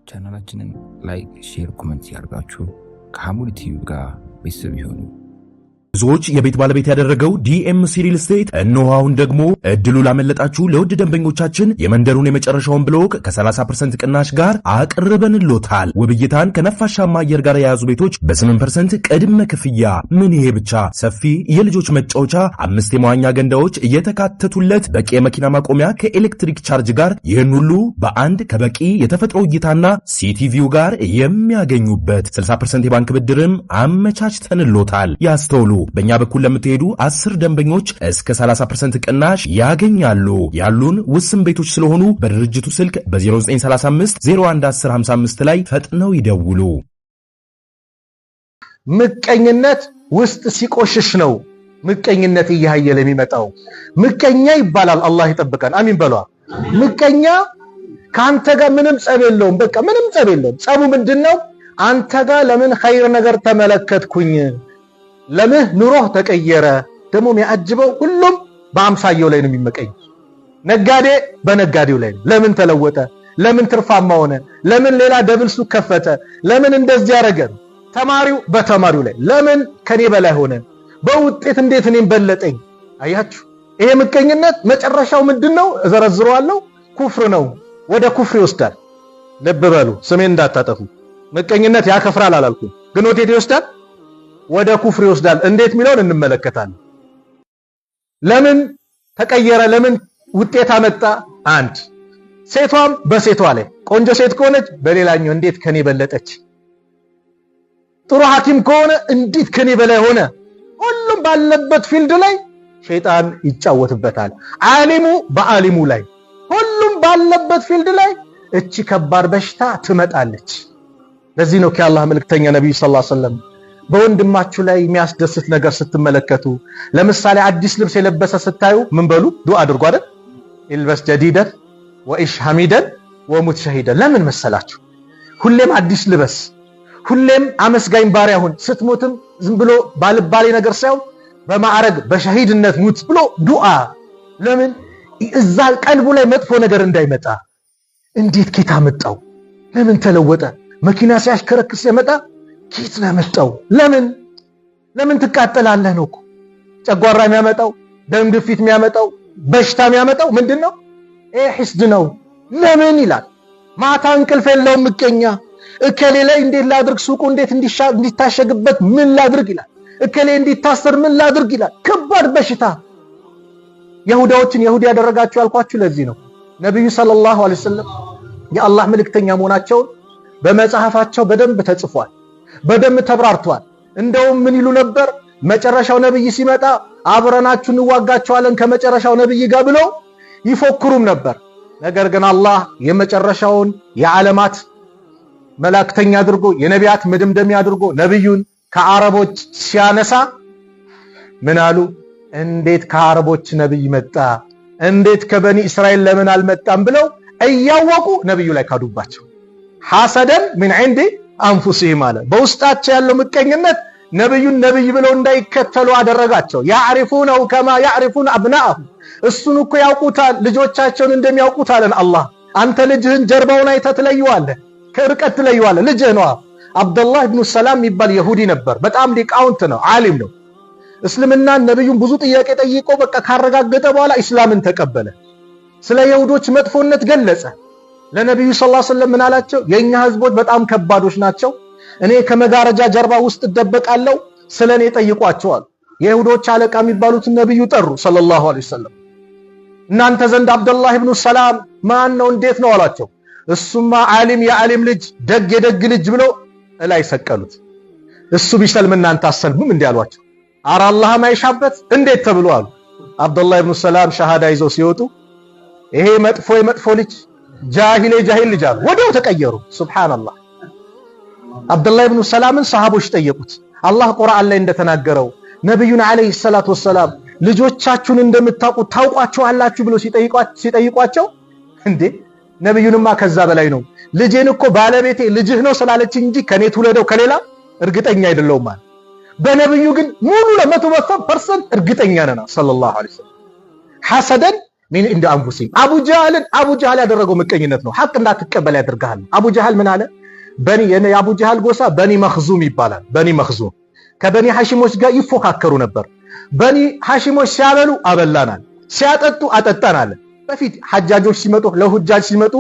ቻናላችንን ላይክ፣ ሼር፣ ኮሜንት ያርጋችሁ ከሐሙድ ቲዩብ ጋር ቤተሰብ ይሁኑ። ብዙዎች የቤት ባለቤት ያደረገው ዲኤምሲ ሪል ስቴት እነሆ አሁን ደግሞ እድሉ ላመለጣችሁ ለውድ ደንበኞቻችን የመንደሩን የመጨረሻውን ብሎክ ከ30% ቅናሽ ጋር አቅርበንሎታል። ውብይታን ከነፋሻማ አየር ጋር የያዙ ቤቶች በ8% ቅድመ ክፍያ። ምን ይሄ ብቻ! ሰፊ የልጆች መጫወቻ፣ 5 የመዋኛ ገንዳዎች እየተካተቱለት፣ በቂ የመኪና ማቆሚያ ከኤሌክትሪክ ቻርጅ ጋር፣ ይህን ሁሉ በአንድ ከበቂ የተፈጥሮ እይታና ሲቲቪው ጋር የሚያገኙበት 60% የባንክ ብድርም አመቻችተንሎታል። ያስተውሉ። በእኛ በኩል ለምትሄዱ 10 ደንበኞች እስከ 30% ቅናሽ ያገኛሉ። ያሉን ውስን ቤቶች ስለሆኑ በድርጅቱ ስልክ በ0935 011055 ላይ ፈጥነው ይደውሉ። ምቀኝነት ውስጥ ሲቆሽሽ ነው ምቀኝነት እያየለ የሚመጣው። ምቀኛ ይባላል። አላህ ይጠብቀን። አሚን በሏ። ምቀኛ ካንተ ጋር ምንም ጸብ የለውም። በቃ ምንም ጸብ የለውም። ጸቡ ምንድነው? አንተ ጋር ለምን ኸይር ነገር ተመለከትኩኝ፣ ለምን ኑሮህ ተቀየረ። ደግሞ የሚያጅበው ሁሉም በአምሳየው ላይ ነው የሚመቀኝ። ነጋዴ በነጋዴው ላይ ነው። ለምን ተለወጠ፣ ለምን ትርፋማ ሆነ፣ ለምን ሌላ ደብል ሱቅ ከፈተ፣ ለምን እንደዚህ ያደረገ። ተማሪው በተማሪው ላይ ለምን ከኔ በላይ ሆነ፣ በውጤት እንዴት እኔን በለጠኝ። አያችሁ፣ ይሄ ምቀኝነት መጨረሻው ምንድነው? እዘረዝረዋለሁ። ኩፍር ነው። ወደ ኩፍር ይወስዳል። ልብ በሉ፣ ስሜን እንዳታጠፉ። ምቀኝነት ያከፍራል አላልኩም፣ ግን ወዴት ይወስዳል? ወደ ኩፍር ይወስዳል። እንዴት ሚለውን እንመለከታለን። ለምን ተቀየረ፣ ለምን ውጤት አመጣ? አንድ ሴቷም በሴቷ ላይ ቆንጆ ሴት ከሆነች በሌላኛው እንዴት ከኔ በለጠች፣ ጥሩ ሐኪም ከሆነ እንዴት ከኔ በላይ ሆነ። ሁሉም ባለበት ፊልድ ላይ ሸይጣን ይጫወትበታል። ዓሊሙ በዓሊሙ ላይ፣ ሁሉም ባለበት ፊልድ ላይ እቺ ከባድ በሽታ ትመጣለች። ለዚህ ነው ከአላህ መልእክተኛ ነብዩ ሰለላሁ ዐለይሂ ወሰለም በወንድማችሁ ላይ የሚያስደስት ነገር ስትመለከቱ፣ ለምሳሌ አዲስ ልብስ የለበሰ ስታዩ ምን በሉ? ዱዓ አድርጉ አይደል? ኢልበስ ጀዲደን ወኢሽ ሐሚደን ወሙት ሸሂደን። ለምን መሰላችሁ? ሁሌም አዲስ ልበስ፣ ሁሌም አመስጋኝ ባሪያ ሁን። ስትሞትም ዝም ብሎ ባልባሌ ነገር ሳይሆን በማዕረግ በሸሂድነት ሙት ብሎ ዱዓ። ለምን? እዛ ቀልቡ ላይ መጥፎ ነገር እንዳይመጣ። እንዴት ኬታ መጣው? ለምን ተለወጠ? መኪና ሲያሽከረክር ሲመጣ ኬት ነው መጣው? ለምን ትቃጠላለህ ነው እኮ። ጨጓራ የሚያመጣው፣ ደም ግፊት የሚያመጣው፣ በሽታ የሚያመጣው ምንድነው? ሒስድ ነው። ለምን ይላል። ማታ እንቅልፍ የለውም ምቀኛ። እከሌ ላይ እንዴት ላድርግ፣ ሱቁ እንዴት እንዲታሸግበት ምን ላድርግ ይላል። እከሌ እንዲታሰር ምን ላድርግ ይላል። ከባድ በሽታ። ይሁዳዎችን ይሁዲ ያደረጋቸው ያልኳችሁ ለዚህ ነው። ነብዩ ሰለላሁ ዐለይሂ ወሰለም የአላህ መልእክተኛ መሆናቸውን በመጽሐፋቸው በደንብ ተጽፏል፣ በደንብ ተብራርቷል። እንደውም ምን ይሉ ነበር? መጨረሻው ነብይ ሲመጣ አብረናችሁ እንዋጋቸዋለን ከመጨረሻው ነብይ ጋር ብለው ይፎክሩም ነበር። ነገር ግን አላህ የመጨረሻውን የዓለማት መላእክተኛ አድርጎ የነቢያት መደምደሚያ አድርጎ ነብዩን ከአረቦች ሲያነሳ ምን አሉ? እንዴት ከአረቦች ነብይ መጣ፣ እንዴት ከበኒ እስራኤል ለምን አልመጣም ብለው እያወቁ ነብዩ ላይ ካዱባቸው። ሐሰደን ምን عندي አንፉሲሂም አለ። በውስጣቸው ያለው ምቀኝነት ነብዩን ነብይ ብለው እንዳይከተሉ አደረጋቸው። ያዕሪፉነሁ ከማ ያዕሪፉነ አብናአሁ። እሱን እኮ ያውቁታል ልጆቻቸውን እንደሚያውቁት አለን አላህ። አንተ ልጅህን ጀርባውን አይተህ ትለየዋለህ፣ ከርቀት ትለየዋለህ። ልጅህ ነው። አብዱላህ ኢብኑ ሰላም የሚባል ይሁዲ ነበር። በጣም ሊቃውንት ነው፣ ዓሊም ነው። እስልምናን ነብዩን ብዙ ጥያቄ ጠይቆ በቃ ካረጋገጠ በኋላ ኢስላምን ተቀበለ። ስለ ይሁዶች መጥፎነት ገለጸ። ለነብዩ ሰለላሁ ዐለይሂ ወሰለም ምን አላቸው? የኛ ህዝቦች በጣም ከባዶች ናቸው። እኔ ከመጋረጃ ጀርባ ውስጥ እደበቃለሁ፣ ስለኔ ጠይቋቸዋል። የይሁዶች አለቃ የሚባሉትን ነብዩ ጠሩ ሰለላሁ ዐለይሂ ወሰለም። እናንተ ዘንድ አብዱላህ ኢብኑ ሰላም ማን ነው? እንዴት ነው አላቸው። እሱማ ዓሊም፣ የዓሊም ልጅ፣ ደግ የደግ ልጅ ብለው እላይ ሰቀሉት። እሱ ቢሰልም እናንተ አሰልሙም እንዴ አሏቸው። አረ አላህም አይሻበት እንዴት ተብሎ አሉ። አብዱላህ ኢብኑ ሰላም ሸሃዳ ይዘው ሲወጡ ይሄ መጥፎ ልጅ ጃሂል ልጅ አሉ። ወዲያው ተቀየሩ። ሱብሃንአላህ። አብዱላህ ኢብኑ ሰላምን ሰሃቦች ጠየቁት። አላህ ቁርአን ላይ እንደተናገረው ነብዩን አለይሂ ሰላቱ ወሰላም ልጆቻችሁን እንደምታውቁት ታውቋቸዋላችሁ ብሎ ሲጠይቋቸው እንዴ ነብዩንማ ከዛ በላይ ነው። ልጄን እኮ ባለቤቴ ልጅህ ነው ስላለች እንጂ ከኔ ትውለደው ከሌላ እርግጠኛ አይደለሁም ማለት። በነብዩ ግን ሙሉ ለ100% እርግጠኛ ነን ሰለላሁ ዐለይሂ ወሰለም። ሐሰደን ሚን እንደ አንፉሲም አቡ ጀህል ያደረገው ምቀኝነት ነው። ሐቅ እንዳትቀበል ያደርጋል። አቡ ጀህል ምን አለ? የአቡ ጀህል ጎሳ በኒ መኽዙም ይባላል። በኒ መኽዙም ከበኒ ሐሺሞች ጋር ይፎካከሩ ነበር። በኒ ሐሺሞች ሲያበሉ አበላናል፣ ሲያጠጡ አጠጣናል። በፊት ሐጃጆች ሲመጡ ለሁጃጅ ሲመጡ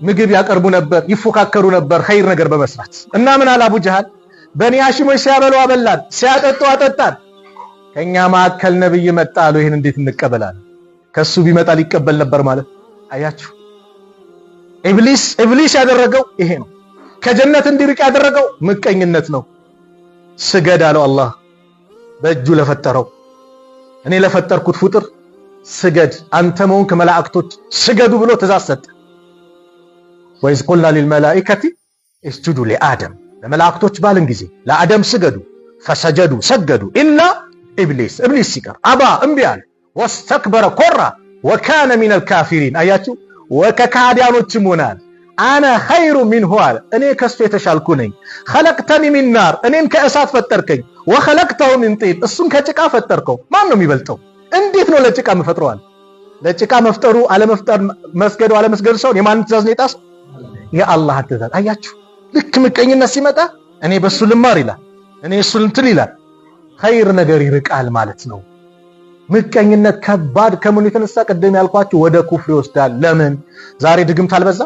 ምግብ ያቀርቡ ነበር፣ ይፎካከሩ ነበር ኸይር ነገር በመስራት እና ምን አለ አቡ ጀህል? በኒ ሐሺሞች ሲያበሉ አበላን፣ ሲያጠጡ አጠጣን። ከኛ ማዕከል ነብይ መጣ አሉ። ይሄን እንዴት እንቀበላለን? ከሱ ቢመጣ ሊቀበል ነበር ማለት አያችሁ። ኢብሊስ ያደረገው ይሄ ነው። ከጀነት እንዲርቅ ያደረገው ምቀኝነት ነው። ስገድ አለው አላህ በእጁ ለፈጠረው። እኔ ለፈጠርኩት ፍጡር ስገድ፣ አንተ መሆንክ መላእክቶች ስገዱ ብሎ ትእዛዝ ሰጠ። ወይዝ ቁልና ሊልመላኢከቲ እስጁዱ ሊአደም፣ ለመላእክቶች ባልን ጊዜ ለአደም ስገዱ። ፈሰጀዱ ሰገዱ ኢላ ኢብሊስ ሲቀር አባ እምቢ አለ። ወስተክበረ ኮራ ወካነ ሚነል ካፊሪን። አያችሁ ወከካዲያኖችም ሆናል። አነ ኸይሩ ሚንሁ አለ፣ እኔ ከሱ የተሻልኩ ነኝ። ኸለቅተኒ ሚን ናር፣ እኔን ከእሳት ፈጠርከኝ። ወኸለቅተሁ ሚን ጢን፣ እሱን ከጭቃ ፈጠርከው። ማን ነው የሚበልጠው? እንዴት ነው ለጭቃ መፈጥረዋል? ለጭቃ መፍጠሩ አለመፍጠር፣ መስገዱ አለመስገዱ ሰው የማንን ትእዛዝ ነው የጣሰው? የአላህ ትእዛዝ። አያችሁ ልክ ምቀኝነት ሲመጣ እኔ በሱ ልማር ይላል፣ እኔ እሱ እንትን ይላል። ኸይር ነገር ይርቃል ማለት ነው። ምቀኝነት ከባድ ከመሆኑ የተነሳ ቀደም ያልኳችሁ ወደ ኩፍር ይወስዳል። ለምን? ዛሬ ድግምት አልበዛ?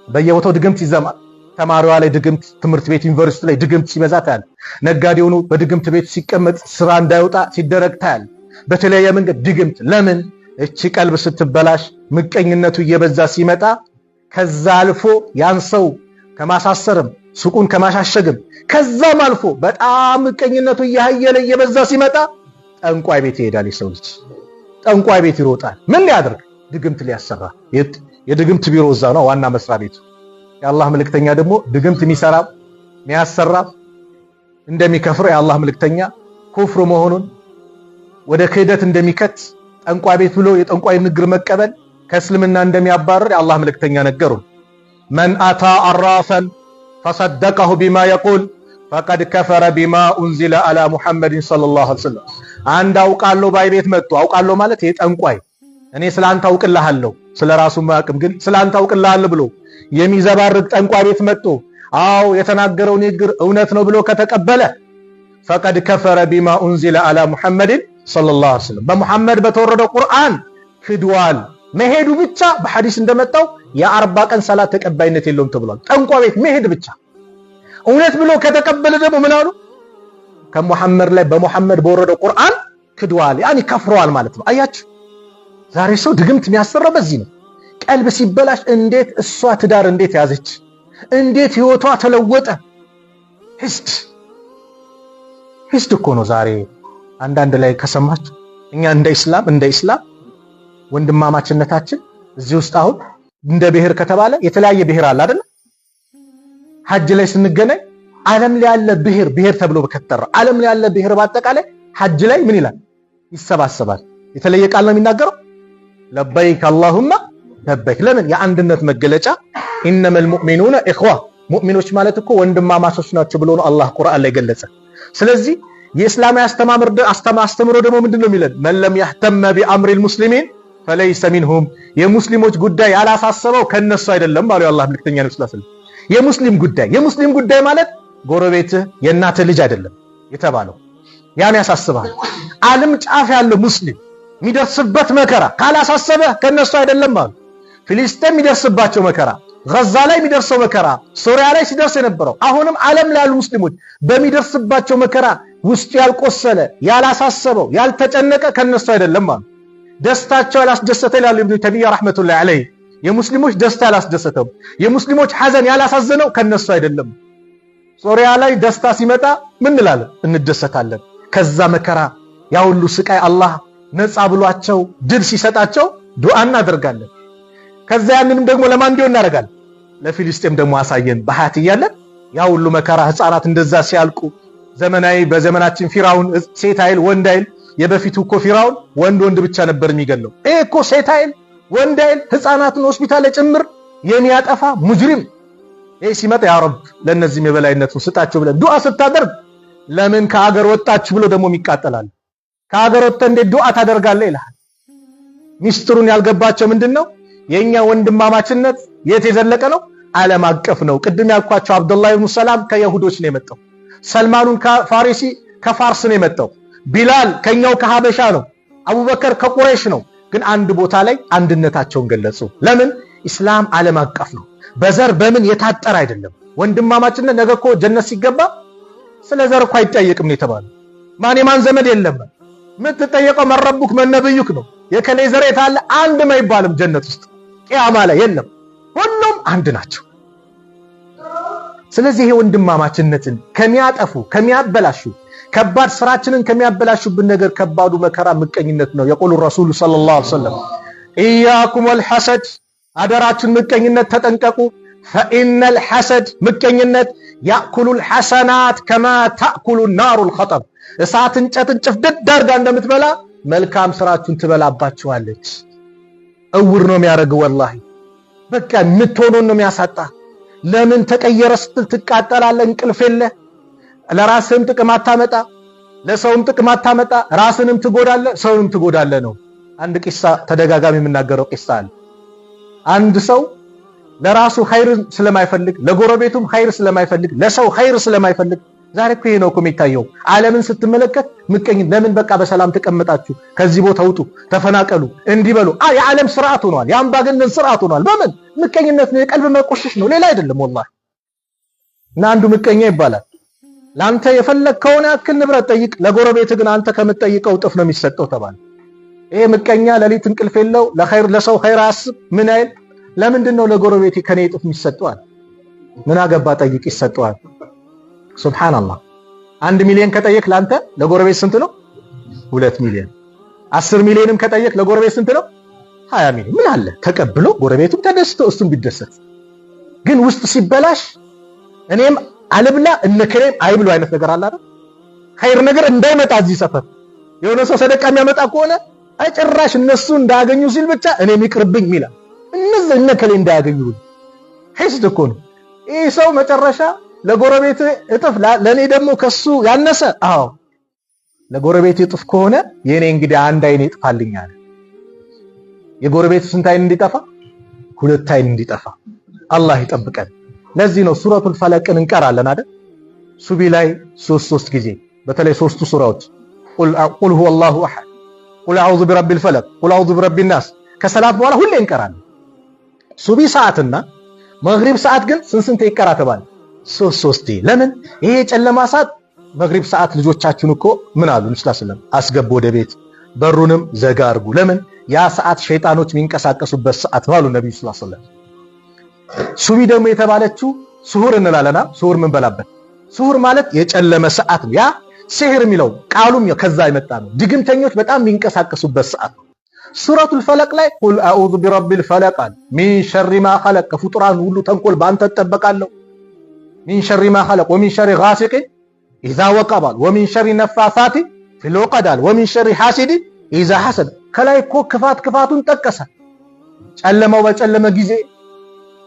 በየቦታው ድግምት ይዘማል። ተማሪዋ ላይ ድግምት፣ ትምህርት ቤት ዩኒቨርሲቲ ላይ ድግምት ሲበዛ ታያል። ነጋዴው በድግምት ቤት ሲቀመጥ ስራ እንዳይወጣ ሲደረግ ታያል። በተለያየ መንገድ ድግምት። ለምን? እቺ ቀልብ ስትበላሽ ምቀኝነቱ እየበዛ ሲመጣ ከዛ አልፎ ያን ሰው ከማሳሰርም ሱቁን ከማሻሸግም ከዛም አልፎ በጣም ምቀኝነቱ እያየለ እየበዛ ሲመጣ ጠንቋይ ቤት ይሄዳል። የሰው ልጅ ጠንቋይ ቤት ይሮጣል። ምን ሊያደርግ? ድግምት ሊያሰራ። የድግምት ቢሮ እዛ ነው ዋና መስሪያ ቤቱ። የአላህ መልእክተኛ ደግሞ ድግምት የሚሰራ የሚያሰራ እንደሚከፍር የአላህ መልእክተኛ ኩፍር መሆኑን ወደ ክህደት እንደሚከት ጠንቋይ ቤት ብሎ የጠንቋይ ንግር መቀበል ከእስልምና እንደሚያባርር የአላህ መልእክተኛ ነገሩን። መን አታ አራፈን ፈሰደቀሁ ቢማ የቁል ፈቀድ ከፈረ ቢማ ኡንዚለ አላ ሙሐመድን ሰለላሁ ዐለይሂ ወሰለም። አንድ አውቃለሁ ባይ ቤት መጥቶ አውቃለሁ ማለት የጠንቋይ እኔ ስላንተ አውቅልሃለሁ ስለራሱ ማቅም ግን ስላንተ አውቅልሃለሁ ብሎ የሚዘባርቅ ጠንቋይ ቤት መጥቶ አው የተናገረው ንግር እውነት ነው ብሎ ከተቀበለ ፈቀድ ከፈረ ቢማ ኡንዚለ አላ ሙሐመድን ሰለላሁ ዐለይሂ ወሰለም፣ በሙሐመድ በተወረደው ቁርአን ክዷል። መሄዱ ብቻ በሐዲስ እንደመጣው የ40 ቀን ሰላት ተቀባይነት የለውም ተብሏል። ጠንቋይ ቤት መሄድ ብቻ እውነት ብሎ ከተቀበለ ደግሞ ምን አሉ? ከሙሐመድ ላይ በሙሐመድ በወረደው ቁርአን ክዷል፣ ያኒ ከፍሯል ማለት ነው። አያችሁ ዛሬ ሰው ድግምት የሚያሰራው በዚህ ነው። ቀልብ ሲበላሽ እንዴት እሷ ትዳር እንዴት ያዘች፣ እንዴት ህይወቷ ተለወጠ። ሂስድ እኮ ነው ዛሬ አንዳንድ ላይ ከሰማችሁ እኛ እንደ ኢስላም ወንድማማችነታችን እዚህ ውስጥ አሁን እንደ ብሔር ከተባለ የተለያየ ብሔር አለ አይደል? ሐጅ ላይ ስንገናኝ ዓለም ላይ ያለ ብሔር ተብሎ ከተጠራ ዓለም ላይ ያለ ብሔር በአጠቃላይ ሐጅ ላይ ምን ይላል? ይሰባሰባል። የተለየ ቃል ነው የሚናገረው። ለበይክ አላሁማ ለበይክ። ለምን? የአንድነት መገለጫ ኢነመል ሙእሚኑነ ኢኽዋ፣ ሙእሚኖች ማለት እኮ ወንድማማቾች ናቸው ብሎ ነው አላህ ቁርአን ላይ ገለጸ። ስለዚህ የእስላማዊ አስተምሮ ደግሞ ምንድነው የሚለን? መን ለም ያህተመ ቢአምሪል ሙስሊሚን ፈለይሰ ሚንሁም፣ የሙስሊሞች ጉዳይ ያላሳሰበው ከነሱ አይደለም ባለው የአላህ መልእክተኛ ነብዩ ሰለላሁ ዐለይሂ ወሰለም። የሙስሊም ጉዳይ ማለት ጎረቤትህ የእናትህ ልጅ አይደለም የተባለው። ያን ያሳስባል። ዓለም ጫፍ ያለው ሙስሊም የሚደርስበት መከራ ካላሳሰበ ከነሱ አይደለም ማለት። ፍልስጤም የሚደርስባቸው መከራ፣ ጋዛ ላይ የሚደርሰው መከራ፣ ሶሪያ ላይ ሲደርስ የነበረው፣ አሁንም ዓለም ላይ ያሉ ሙስሊሞች በሚደርስባቸው መከራ ውስጡ ያልቆሰለ ያላሳሰበው ያልተጨነቀ ከነሱ አይደለም ማለት። ደስታቸው ያላስደሰተ ይላሉ ኢብኑ ተይሚያ ረህመቱላሂ ዐለይሂ። የሙስሊሞች ደስታ ያላስደሰተው የሙስሊሞች ሐዘን ያላሳዘነው ከነሱ አይደለም። ሶሪያ ላይ ደስታ ሲመጣ ምን እንላለን? እንደሰታለን። ከዛ መከራ ያ ሁሉ ስቃይ አላህ ነፃ ብሏቸው ድል ሲሰጣቸው ዱዓ እናደርጋለን። ከዛ ያንንም ደግሞ ለማን እንዲሆን እናደርጋለን? ለፊልስጤም ደግሞ አሳየን በሐያት እያለን ያ ሁሉ መከራ ህፃናት እንደዛ ሲያልቁ በዘመናችን ፊራውን ሴት አይል ወንድ አይል። የበፊቱ እኮ ፊራውን ወንድ ብቻ ነበር የሚገለው። ይሄ እኮ ሴት አይል ወንድ አይል ህፃናትን ሆስፒታል ላይ ጭምር የሚያጠፋ ሙጅሪም። ይሄ ሲመጣ ያ ረብ ለነዚህም የበላይነቱን ስጣቸው ብለን ዱዓ ስታደርግ ለምን ከሀገር ወጣችሁ ብሎ ደግሞ ይቃጠላል። ከሀገር ወጥተህ እንዴት ዱዓ ታደርጋለህ ይላል። ሚስጥሩን ያልገባቸው ምንድነው? የኛ ወንድማማችነት የት የዘለቀ ነው? ዓለም አቀፍ ነው። ቅድም ያልኳቸው አብዱላህ ኢብኑ ሰላም ከይሁዶች ነው የመጣው። ሰልማኑን ከፋሪሲ ከፋርስ ነው የመጣው። ቢላል ከኛው ከሀበሻ ነው። አቡበከር ከቁረይሽ ነው። ግን አንድ ቦታ ላይ አንድነታቸውን ገለጹ። ለምን? ኢስላም ዓለም አቀፍ ነው። በዘር በምን የታጠረ አይደለም። ወንድማማችነት ነገ እኮ ጀነት ሲገባ ስለ ዘር እኮ አይጠየቅም ነው የተባለው። ማን የማን ዘመድ የለም። የምትጠየቀው መረቡክ መነብዩክ ነው። የከሌ ዘር የታለ አንድም አይባልም ጀነት ውስጥ ቂያማ ላይ የለም። ሁሉም አንድ ናቸው። ስለዚህ የወንድማማችነትን ከሚያጠፉ ከሚያበላሹ ከባድ ስራችንን ከሚያበላሹብን ነገር ከባዱ መከራ ምቀኝነት ነው። የቁሉ ረሱሉ ሰለላሁ ዐለይሂ ወሰለም ኢያኩም ወልሐሰድ፣ አደራችን ምቀኝነት ተጠንቀቁ። ፈኢነል ሐሰድ ምቀኝነት ያእኩሉል ሐሰናት ከማ ተእኩሉ ናሩል ኸጠብ፣ እሳት እንጨትን ጭፍድድ አድርጋ እንደምትበላ መልካም ስራችሁን ትበላባችኋለች። እውር ነው የሚያደርገው። ወላሂ በቃ የምትሆነውን ነው የሚያሳጣ። ለምን ተቀየረ ስትል ትቃጠላለህ። እንቅልፍ የለህ። ለራስህም ጥቅም አታመጣ፣ ለሰውም ጥቅም አታመጣ። ራስንም ትጎዳለህ፣ ሰውንም ትጎዳለህ ነው። አንድ ቂሳ ተደጋጋሚ የምናገረው ቂሳ አለ። አንድ ሰው ለራሱ ኸይር ስለማይፈልግ፣ ለጎረቤቱም ኸይር ስለማይፈልግ፣ ለሰው ኸይር ስለማይፈልግ፣ ዛሬ እኮ ይሄ ነው እኮ የሚታየው። ዓለምን ስትመለከት ምቀኝ ለምን በቃ በሰላም ተቀመጣችሁ፣ ከዚህ ቦታ ውጡ፣ ተፈናቀሉ፣ እንዲበሉ የዓለም ስርዓት ሆኗል። የአምባገነን ስርዓት ሆኗል። በምን ምቀኝነት ነው? የቀልብ መቆሸሽ ነው፣ ሌላ አይደለም ወላሂ። እና አንዱ ምቀኛ ይባላል። ለአንተ የፈለግከውን ያክል ንብረት ጠይቅ፣ ለጎረቤት ግን አንተ ከምትጠይቀው እጥፍ ነው የሚሰጠው ተባለ። ይሄ ምቀኛ ሌሊት እንቅልፍ የለው፣ ለሰው ኸይር አያስብ። ምን አይል? ለምንድን ነው ለጎረቤት ከኔ እጥፍ የሚሰጠዋል? ምን አገባ ጠይቅ፣ ይሰጠዋል። ሱብሃንአላህ። 1 ሚሊዮን ከጠየቅ ላንተ ለጎረቤት ስንት ነው? 2 ሚሊዮን። 10 ሚሊዮንም ከጠየቅ ለጎረቤት ስንት ነው? 20 ሚሊዮን። ምን አለ ተቀብሎ ጎረቤቱም ተደስቶ እሱም ቢደሰት። ግን ውስጥ ሲበላሽ እኔም አልብላ እነከሬም አይብሉ አይነት ነገር አለ አይደል? ኸይር ነገር እንዳይመጣ እዚህ ሰፈር የሆነ ሰው ሰደቃ የሚያመጣ ከሆነ አይጭራሽ እነሱ እንዳያገኙ ሲል ብቻ እኔም ይቅርብኝ ሚላ እነዚህ እነከሌ እንዳያገኙ ሂስድ እኮ ነው። ይህ ሰው መጨረሻ ለጎረቤት እጥፍ ለኔ ደግሞ ከሱ ያነሰ። አዎ ለጎረቤት እጥፍ ከሆነ የኔ እንግዲህ አንድ አይኔ ይጥፋልኛል። የጎረቤት ስንት አይን እንዲጠፋ? 2 አይን እንዲጠፋ አላህ ይጠብቀን። ለዚህ ነው ሱረቱል ፈለቅን እንቀራለን አይደል? ሱቢ ላይ 3 ጊዜ በተለይ 3ቱ ሱራዎች ቁል ሁወላሁ አሐድ፣ ቁል አዑዙ ቢረቢል ፈለቅ፣ ቁል አዑዙ ቢረቢን ናስ ከሰላት በኋላ ሁሌ እንቀራለን። ሱቢ ሰዓትና መግሪብ ሰዓት ግን ስንት ይቀራ ተባለ? 3 ለምን? ይሄ የጨለማ ሰዓት መግሪብ ሰዓት ልጆቻችሁን እኮ ምን አሉ ሰለም አስገቡ ወደ ቤት፣ በሩንም ዘጋ አድርጉ። ለምን? ያ ሰዓት ሸይጣኖች የሚንቀሳቀሱበት ሰዓት ነው አሉ ነብዩ ሰለም። ሱቢ ደግሞ የተባለችው ሱሁር እንላለና ሱሁር ምን በላበት። ሱሁር ማለት የጨለመ ሰዓት ነው። ያ ሲህር የሚለው ቃሉም ከዛ የመጣ ነው። ድግምተኞች በጣም የሚንቀሳቀሱበት ሰዓት ነው። ሱረቱል ፈለቅ ላይ ቁል አዑዙ ቢረቢል ፈለቅ ሚን ሸሪ ማ ኸለቅ፣ ከፍጡራን ሁሉ ተንኮል ባንተ ተጠበቃለሁ። ሚን ሸሪ ማ ኸለቅ ወሚን ሸሪ ጋሲቂን ኢዛ ወቀበ ወሚን ሸሪ ነፋሳቲ ፊል ዑቀድ ወሚን ሸሪ ሐሲድ ኢዛ ሐሰድ። ከላይ እኮ ክፋቱን ጠቀሰ። ጨለማው በጨለመ ጊዜ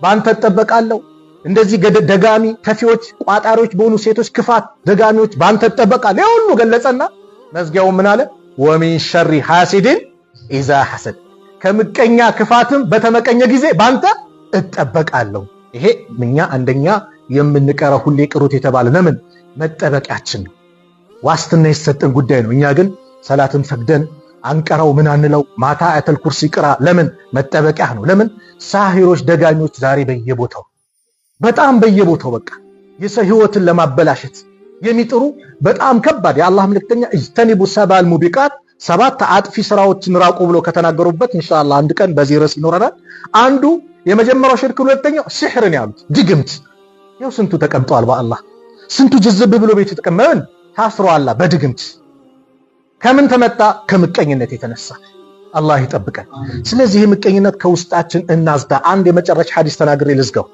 ባንተ ተጠበቃለሁ። እንደዚህ ደጋሚ ከፊዎች ቋጣሪዎች በሆኑ ሴቶች ክፋት ደጋሚዎች ባንተ ተጠበቃለሁ። ሁሉ ገለጸና መዝጊያው ምን አለ? ወሚን ሸሪ ሐሲድን ኢዛ ሐሰድ፣ ከምቀኛ ክፋትም በተመቀኘ ጊዜ ባንተ እጠበቃለሁ። ይሄ እኛ አንደኛ የምንቀረው ሁሌ ቅሩት የተባለ ለምን መጠበቂያችን ነው። ዋስትና የሰጠን ጉዳይ ነው። እኛ ግን ሰላትን ሰግደን አንቀራው ምን አንለው። ማታ አያተል ኩርሲ ቅራ፣ ለምን መጠበቂያ ነው። ለምን ሳሂሮች ደጋኞች ዛሬ በየቦታው በጣም በየቦታው በቃ የሰው ህይወትን ለማበላሸት የሚጥሩ በጣም ከባድ የአላህ መልእክተኛ እጅተኒቡ ሰባል ሙቢቃት 7 አጥፊ ስራዎችን ራቁ ብሎ ከተናገሩበት ኢንሻአላህ አንድ ቀን በዚህ ርዕስ ይኖረናል። አንዱ የመጀመሪያው ሽርክ፣ ሁለተኛው ሲህርን ያሉት ድግምት። ያው ስንቱ ተቀምጧል በአላህ ስንቱ ጅዝብ ብሎ ቤት ተቀመጠን ታስሯል በድግምት። ከምን ተመጣ? ከምቀኝነት የተነሳ። አላህ ይጠብቀን። ስለዚህ ምቀኝነት ከውስጣችን እናዝዳ። አንድ የመጨረሻ ሐዲስ ተናግሬ ልዝጋው።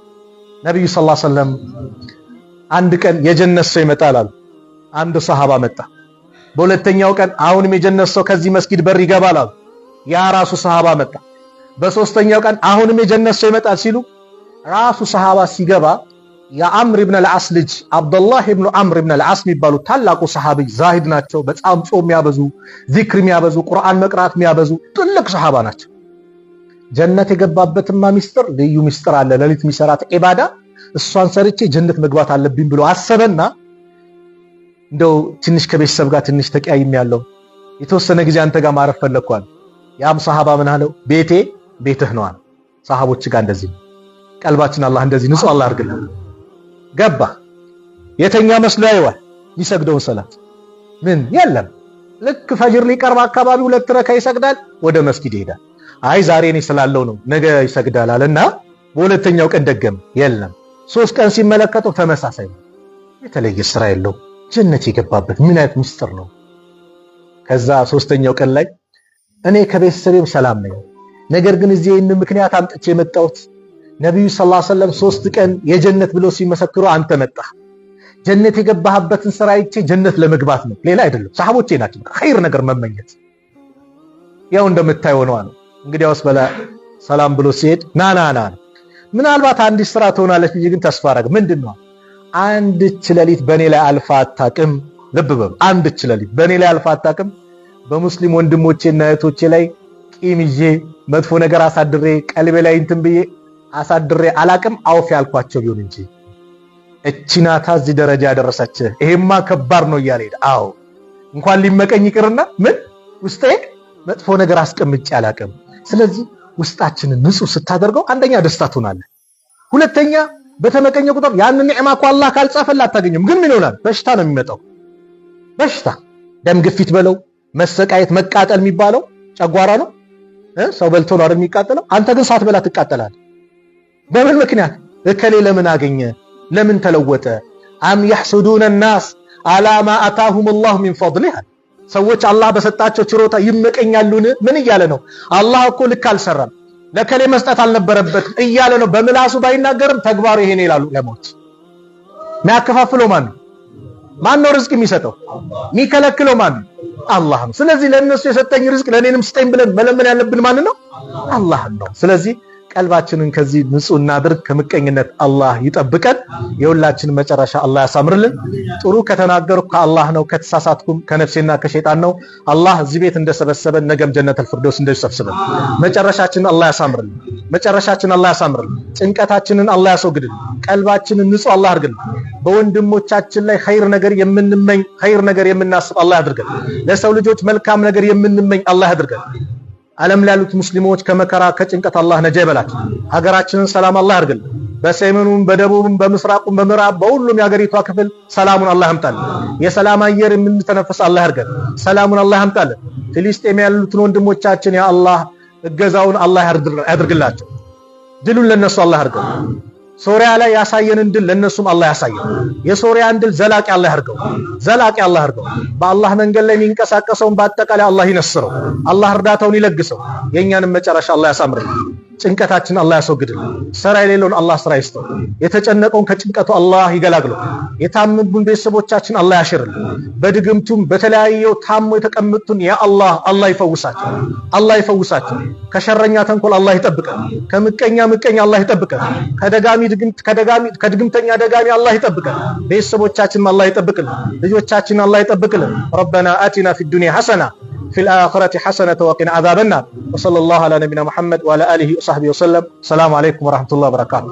ነብዩ ሰለላሁ ዐለይሂ ወሰለም አንድ ቀን የጀነት ሰው ይመጣል አሉ። አንድ ሰሃባ መጣ። በሁለተኛው ቀን አሁንም የጀነት ሰው ከዚህ መስጊድ በር ይገባል አሉ። ያ ራሱ ሰሃባ መጣ። በሶስተኛው ቀን አሁንም የጀነት ሰው ይመጣል ሲሉ ራሱ ሰሃባ ሲገባ የአምር ኢብኑ አልዓስ ልጅ አብዱላህ ኢብኑ አምር ኢብኑ አልዓስ የሚባሉ ታላቁ ሰሃቢ ዛሂድ ናቸው። በጣም ጾም የሚያበዙ ዚክር የሚያበዙ ቁርአን መቅራት የሚያበዙ ትልቅ ሰሃባ ናቸው። ጀነት የገባበትማ ሚስጥር ልዩ ሚስጥር አለ። ለሊት የሚሰራት ኢባዳ እሷን ሰርቼ ጀነት መግባት አለብኝ ብሎ አሰበና እንደው ትንሽ ከቤተሰብ ጋር ትንሽ ተቀያይም ያለው የተወሰነ ጊዜ አንተ ጋር ማረፍ ፈለኳል። ያም ሰሃባ ምን አለው? ቤቴ ቤትህ ነው አለ። ሰሃቦች ጋር እንደዚህ ቀልባችን አላህ እንደዚህ ንጹህ አላህ አድርግልን። ገባ የተኛ መስሎ ያየዋል የሚሰግደውን ሰላት ምን የለም። ልክ ፈጅር ሊቀርብ አካባቢ 2 ረካ ይሰግዳል፣ ወደ መስጊድ ይሄዳል። አይ ዛሬ እኔ ስላለው ነው ነገ ይሰግዳል አለና በሁለተኛው ቀን ደገም የለም። 3 ቀን ሲመለከተው ተመሳሳይ ነው። የተለየ ስራ የለው ጀነት የገባበት ምን አይነት ምስጢር ነው። ከዛ 3ኛው ቀን ላይ እኔ ከቤተሰቤም ሰላም ነኝ፣ ነገር ግን እዚህ ይህን ምክንያት አምጥቼ የመጣሁት ነብዩ ሰለላሁ ዐለይሂ ወሰለም 3 ቀን የጀነት ብሎ ሲመሰክሩ አንተ መጣህ። ጀነት የገባህበትን ስራ አይቼ ጀነት ለመግባት ነው፣ ሌላ አይደለም። ሰሃቦቼ ናቸው ኸይር ነገር መመኘት ያው እንደምታየው ነው አለ። እንግዲያውስ በላ ሰላም ብሎ ሲሄድ ና ምናልባት አንዲት ስራ ትሆናለች እንጂ ግን ተስፋ አረግ ምንድነው? አንድች ሌሊት በኔ ላይ አልፋ አታውቅም። ልብ በሉ አንድች ሌሊት በኔ ላይ አልፋ አታውቅም። በሙስሊም ወንድሞቼና እህቶቼ ላይ ቂም ይዤ መጥፎ ነገር አሳድሬ ቀልቤ ላይ እንትን ብዬ አሳድሬ አላቅም። አውፍ ያልኳቸው ቢሆን እንጂ እቺናታ እዚህ ደረጃ ያደረሰች ይሄማ ከባድ ነው እያለ ሄደ። አዎ እንኳን ሊመቀኝ ይቅርና ምን ውስጤ መጥፎ ነገር አስቀምጬ አላቅም። ስለዚህ ውስጣችንን ንጹህ ስታደርገው አንደኛ ደስታ ትሆናለህ፣ ሁለተኛ በተመቀኘ ቁጥር ያንን ኒዕማ እኮ አላህ ካልጻፈልህ አታገኝም። ግን ምን ይሆናል? በሽታ ነው የሚመጣው። በሽታ ደም ግፊት በለው መሰቃየት መቃጠል የሚባለው ጨጓራ ነው። ሰው በልቶ ነው አይደል የሚቃጠለው? አንተ ግን ሳትበላ ትቃጠላለህ። በምን ምክንያት? እከሌ ለምን አገኘ ለምን ተለወጠ? አም يحسدون الناس على ما آتاهم الله من فضله። ሰዎች አላህ በሰጣቸው ችሮታ ይመቀኛሉን? ምን እያለ ነው? አላህ እኮ ልክ አልሰራም ለከሌ መስጠት አልነበረበትም እያለ ነው። በምላሱ ባይናገርም ተግባሩ ይሄን ይላሉ ለሞት። የሚያከፋፍለው ማን ነው? ማን ነው ርዝቅ የሚሰጠው? የሚከለክለው ማን ነው? አላህ ነው። ስለዚህ ለነሱ የሰጠኝ ርዝቅ ለኔንም ስጠኝ ብለን መለመን ያለብን ማን ነው? አላህ ነው። ስለዚህ ቀልባችንን ከዚህ ንጹህ እናድርግ። ከምቀኝነት አላህ ይጠብቀን። የሁላችንን መጨረሻ አላህ ያሳምርልን። ጥሩ ከተናገርኩ ከአላህ ነው፣ ከተሳሳትኩም ከነፍሴና ከሸይጣን ነው። አላህ እዚህ ቤት እንደሰበሰበን ነገም ጀነተል ፊርደውስ እንደሰበሰበን መጨረሻችንን አላህ ያሳምርልን። መጨረሻችንን አላህ ያሳምርልን። ጭንቀታችንን አላህ ያስወግድልን። ቀልባችንን ንጹህ አላህ አድርግልን። በወንድሞቻችን ላይ ኸይር ነገር የምንመኝ ኸይር ነገር የምናስብ አላህ ያድርገን። ለሰው ልጆች መልካም ነገር የምንመኝ አላህ ያድርገን። ዓለም ላይ ያሉት ሙስሊሞች ከመከራ ከጭንቀት አላህ ነጃ ይበላቸው። ሀገራችንን ሰላም አላህ ያርግልን። በሰሜኑም በደቡብም በምስራቁም በምዕራብ በሁሉም የሀገሪቷ ክፍል ሰላሙን አላህ ያምጣልን። የሰላም አየር የምንተነፍስ አላህ ያርገን። ሰላሙን አላህ ያምጣልን። ፍልስጤም ያሉትን ወንድሞቻችን ያ አላህ እገዛውን አላህ ያድርግላቸው። ድሉን ለነሱ አላህ ያርገው። ሶሪያ ላይ ያሳየንን ድል ለነሱም አላህ ያሳየን። የሶሪያን ድል ዘላቂ አላህ ያርገው። ዘላቂ አላህ ያርገው። በአላህ መንገድ ላይ የሚንቀሳቀሰውን በአጠቃላይ አላህ ይነስረው። አላህ እርዳታውን ይለግሰው። የኛንም መጨረሻ አላህ ያሳምርልን። ጭንቀታችን አላህ ያስወግድልን። ስራ የሌለውን አላህ ስራ ይስጠው። የተጨነቀውን ከጭንቀቱ አላህ ይገላግለው። የታመሙን ቤተሰቦቻችን አላህ ያሽርልን። በድግምቱም በተለያየው ታሞ የተቀመጡን ያ አላህ ይፈውሳቸው። አላህ ይፈውሳቸው። ከሸረኛ ተንኮል አላህ ይጠብቀን። ከምቀኛ ምቀኛ አላህ ይጠብቀን። ከድግምተኛ ደጋሚ አላህ ይጠብቀን። ቤተሰቦቻችን አላህ ይጠብቅልን። ልጆቻችን አላህ ይጠብቅልን። ረበና አቲና ፊ ዱንያ ሐሰና في الآخرة حسنة وقنا عذاب النار وصلى الله على نبينا محمد وعلى آله وصحبه وسلم. السلام عليكم ورحمة الله وبركاته.